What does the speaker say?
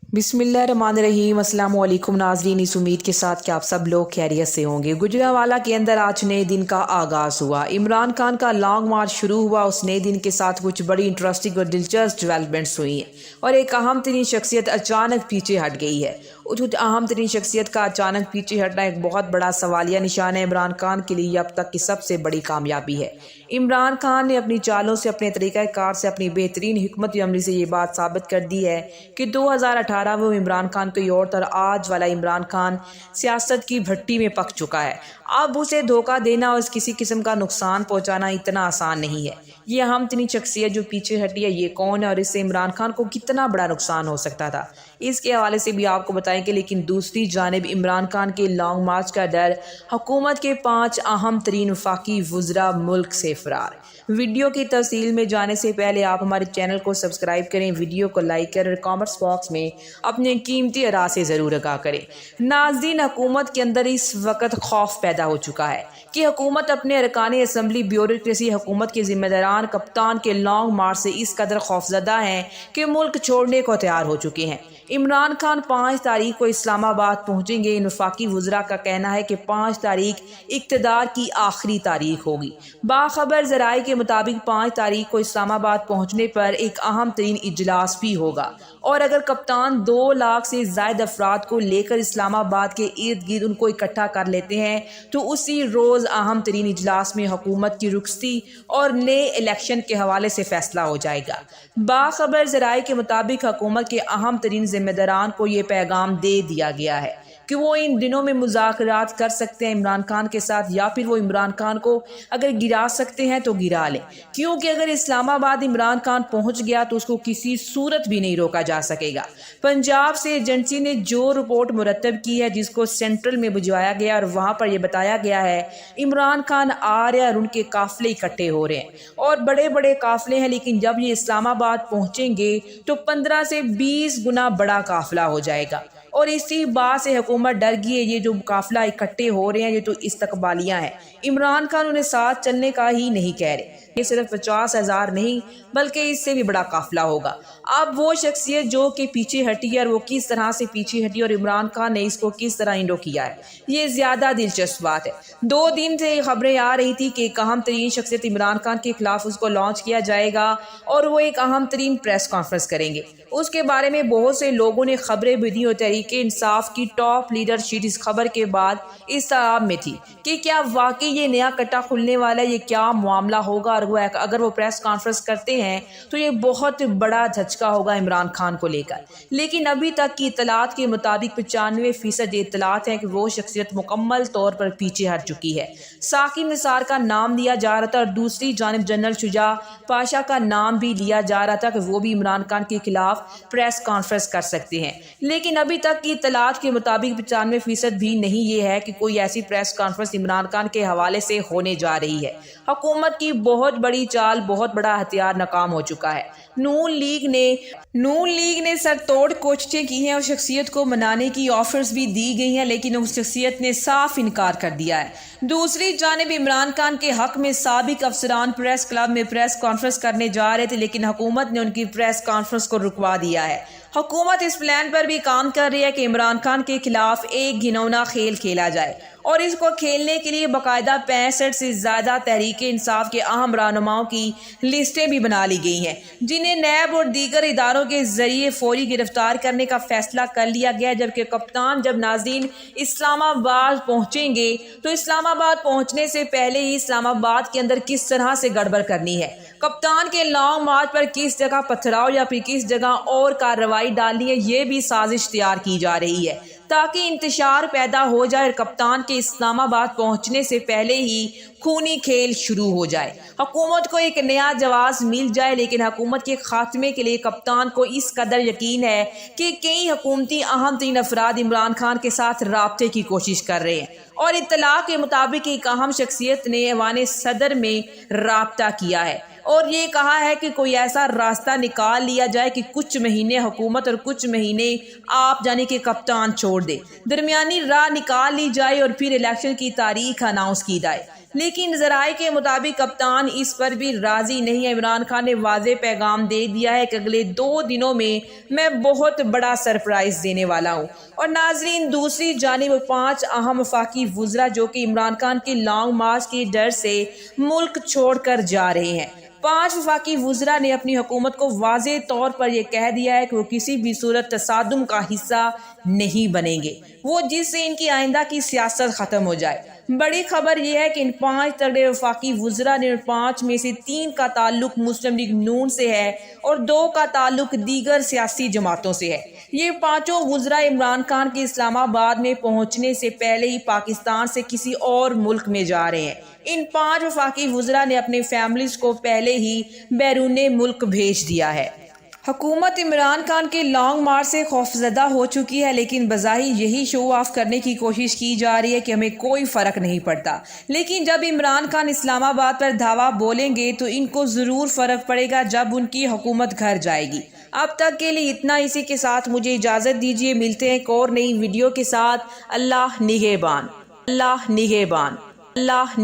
बिस्मिल्लाहिर्रहमानिर्रहीम। अस्सलाम वालेकुम नाज़रीन, इस उम्मीद के साथ कि आप सब लोग खैरियत से होंगे। गुजरांवाला के अंदर आज नए दिन का आगाज़ हुआ। इमरान खान का लॉन्ग मार्च शुरू हुआ। उस नए दिन के साथ कुछ बड़ी इंटरेस्टिंग और दिलचस्प डेवलपमेंट्स हुई हैं और एक अहम तरीन शख्सियत अचानक पीछे हट गई है। उस अहम तरीन शख्सियत का अचानक पीछे हटना एक बहुत बड़ा सवालिया निशान है। इमरान खान के लिए अब तक की सबसे बड़ी कामयाबी है। इमरान खान ने अपनी चालों से, अपने तरीक़ाकार से, अपनी बेहतरीन हिकमत अमली से ये बात साबित कर दी है कि 2018 में इमरान खान कोई और आज वाला इमरान खान सियासत की भट्टी में पक चुका है। अब उसे धोखा देना और किसी किस्म का नुकसान पहुंचाना इतना आसान नहीं है। ये अहम तरीन शख्सियत जो पीछे हटी है, ये कौन है और इससे इमरान खान को कितना बड़ा नुकसान हो सकता था, इसके हवाले से भी आपको बताएंगे। लेकिन दूसरी जानिब इमरान खान के लॉन्ग मार्च का डर, हुकूमत के 5 अहम तरीन वफाकी वज़रा मुल्क से फरार। वीडियो की तफसील में जाने से पहले आप हमारे चैनल को सब्सक्राइब करें, वीडियो को लाइक करें और कमेंट्स बॉक्स में अपने कीमती आरा से ज़रूर आगाह करें। नाज़रीन, हुकूमत के अंदर इस वक्त खौफ पैदा हो चुका है कि हुकूमत अपने अरकान असम्बली, ब्यूरोक्रेसी, हुकूमत के जिम्मेदारान, कप्तान के लॉन्ग मार्च से इस कदर खौफजदा हैं कि मुल्क छोड़ने को तैयार हो चुके हैं। इमरान खान 5 तारीख को इस्लामाबाद पहुंचेंगे। इन वफाकी वज़रा का कहना है कि 5 तारीख इक़्तिदार की आखिरी तारीख होगी। बाखबर ज़राए के मुताबिक 5 तारीख को इस्लामाबाद पहुंचने पर एक अहम तरीन इजलास भी होगा और अगर कप्तान 2 लाख से ज़ायद अफराद को लेकर इस्लामाबाद के इर्द गिर्द उनको इकट्ठा कर लेते हैं तो उसी रोज़ अहम तरीन इजलास में हुकूमत की रुखसती और नए इलेक्शन के हवाले से फैसला हो जाएगा। बाखबर ज़राए के मुताबिक हुकूमत के अहम तरीन जिम्मेदारान को ये पैगाम दे दिया गया है कि वो इन दिनों में मुज़ाकरात कर सकते हैं इमरान खान के साथ, या फिर वो इमरान खान को अगर गिरा सकते हैं तो गिरा लें, क्योंकि अगर इस्लामाबाद इमरान खान पहुंच गया तो उसको किसी सूरत भी नहीं रोका जा सकेगा। पंजाब से एजेंसी ने जो रिपोर्ट मुरतब की है, जिसको सेंट्रल में भिजवाया गया और वहाँ पर यह बताया गया है इमरान खान आ रहे हैं और उनके काफिले इकट्ठे हो रहे हैं और बड़े बड़े काफिले हैं, लेकिन जब ये इस्लामाबाद पहुँचेंगे तो 15 से 20 गुना बड़ा काफिला हो जाएगा। और इसी बात से हुकूमत डर गई है। ये जो काफिला इकट्ठे हो रहे हैं ये तो इस्तकबालियाँ हैं। इमरान खान उन्हें साथ चलने का ही नहीं कह रहे। ये सिर्फ 50,000 नहीं बल्कि इससे भी बड़ा काफिला होगा। अब वो शख्सियत जो कि पीछे हटी है और वो किस तरह से पीछे हटी और इमरान खान ने इसको किस तरह इंडो किया है, ये ज़्यादा दिलचस्प बात है। 2 दिन से खबरें आ रही थी कि एक अहम तरीन शख्सियत इमरान खान के खिलाफ उसको लॉन्च किया जाएगा और वो एक अहम तरीन प्रेस कॉन्फ्रेंस करेंगे। उसके बारे में बहुत से लोगों ने खबरें भी दी और तहरीके इंसाफ की टॉप लीडरशिप इस खबर के बाद इस तरह में थी कि क्या वाकई ये नया कट्टा खुलने वाला है, ये क्या मामला होगा। और अगर वो प्रेस कॉन्फ्रेंस करते हैं तो ये बहुत बड़ा झटका होगा इमरान खान को लेकर। लेकिन अभी तक की इतलात के मुताबिक 95% इतलात हैं कि वो शख्सियत मुकम्मल तौर पर पीछे हट चुकी है। साकिब निसार का नाम लिया जा रहा था और दूसरी जानिब जनरल शुजा पाशा का नाम भी लिया जा रहा था कि वो भी इमरान खान के खिलाफ प्रेस कॉन्फ्रेंस कर सकते हैं। लेकिन अभी तक की इतलात के मुताबिक 95% भी नहीं ये है कि कोई ऐसी प्रेस कॉन्फ्रेंस इमरान खान के हवाले से होने जा रही है। हुकूमत की बहुत बड़ी चाल, बहुत बड़ा हथियार नाकाम हो चुका है। नून लीग ने सरतोड़ कोशिशें की हैं और शख्सियत को मनाने की ऑफर्स भी दी गई हैं, लेकिन उस शख्सियत ने साफ इनकार कर दिया है। दूसरी जानिब इमरान खान के हक में साबिक अफसरान प्रेस क्लब में प्रेस कॉन्फ्रेंस करने जा रहे थे, लेकिन हुकूमत ने उनकी प्रेस कॉन्फ्रेंस को रुकवा दिया है। हुकूमत इस प्लान पर भी काम कर रही है कि इमरान खान के खिलाफ एक घिनौना खेल खेला जाए और इसको खेलने के लिए बाकायदा 65 से ज़्यादा तहरीक इंसाफ के अहम रहनुमाओं की लिस्टें भी बना ली गई हैं, जिन्हें नैब और दीगर इदारों के जरिए फौरी गिरफ्तार करने का फैसला कर लिया गया। जबकि कप्तान जब नाज़रीन इस्लामाबाद पहुंचेंगे तो इस्लामाबाद पहुंचने से पहले ही इस्लामाबाद के अंदर किस तरह से गड़बड़ करनी है, कप्तान के लॉन्ग मार्च पर किस जगह पथराव या फिर किस जगह और कार्रवाई डालनी है, ये भी साजिश तैयार की जा रही है ताकि इंतशार पैदा हो जाए और कप्तान के इस्लामाबाद पहुंचने से पहले ही खूनी खेल शुरू हो जाए, हुकूमत को एक नया जवाब मिल जाए। लेकिन हुकूमत के खात्मे के लिए कप्तान को इस कदर यकीन है कि कई हुकूमती अहम तरीन अफराद इमरान खान के साथ राब्ते की कोशिश कर रहे हैं और इत्तला के मुताबिक एक अहम शख्सियत ने ऐवान सदर में राब्ता किया है और ये कहा है कि कोई ऐसा रास्ता निकाल लिया जाए कि कुछ महीने हुकूमत और कुछ महीने आप जाने के कप्तान छोड़ दे, दरमियानी राह निकाल ली जाए और फिर इलेक्शन की तारीख अनाउंस की जाए। لیکن ذرائع کے مطابق کپتان اس پر بھی راضی نہیں ہے۔ عمران خان نے واضح پیغام دے دیا ہے کہ اگلے 2 دنوں میں بہت بڑا سرپرائز دینے والا ہوں۔ اور ناظرین، دوسری جانب 5 اہم وفاقی وزراء جو کہ عمران خان کے لانگ مارچ کے ڈر سے ملک چھوڑ کر جا رہے ہیں۔ 5 وفاقی وزراء نے اپنی حکومت کو واضح طور پر یہ کہہ دیا ہے کہ وہ کسی بھی صورت تصادم کا حصہ نہیں بنیں گے، وہ جس سے ان کی آئندہ کی سیاست ختم ہو جائے۔ بڑی خبر یہ ہے کہ ان 5 تگڑے وفاقی وزراء نے 5 میں سے 3 کا تعلق مسلم لیگ نون سے ہے اور 2 کا تعلق دیگر سیاسی جماعتوں سے ہے۔ یہ 5 وزراء عمران خان کے اسلام آباد میں پہنچنے سے پہلے ہی پاکستان سے کسی اور ملک میں جا رہے ہیں۔ ان 5 وفاقی وزراء نے اپنے فیملیز کو پہلے ہی بیرون ملک بھیج دیا ہے۔ حکومت عمران خان کے لانگ مارچ سے خوفزدہ ہو چکی ہے، لیکن بظاہر یہی شو آف کرنے کی کوشش کی جا رہی ہے کہ ہمیں کوئی فرق نہیں پڑتا، لیکن جب عمران خان اسلام آباد پر دھاوا بولیں گے تو ان کو ضرور فرق پڑے گا جب ان کی حکومت گھر جائے گی۔ اب تک کے لیے اتنا، اسی کے ساتھ مجھے اجازت دیجیے، ملتے ہیں ایک اور نئی ویڈیو کے ساتھ۔ اللہ نگہبان، اللہ نگہبان، اللہ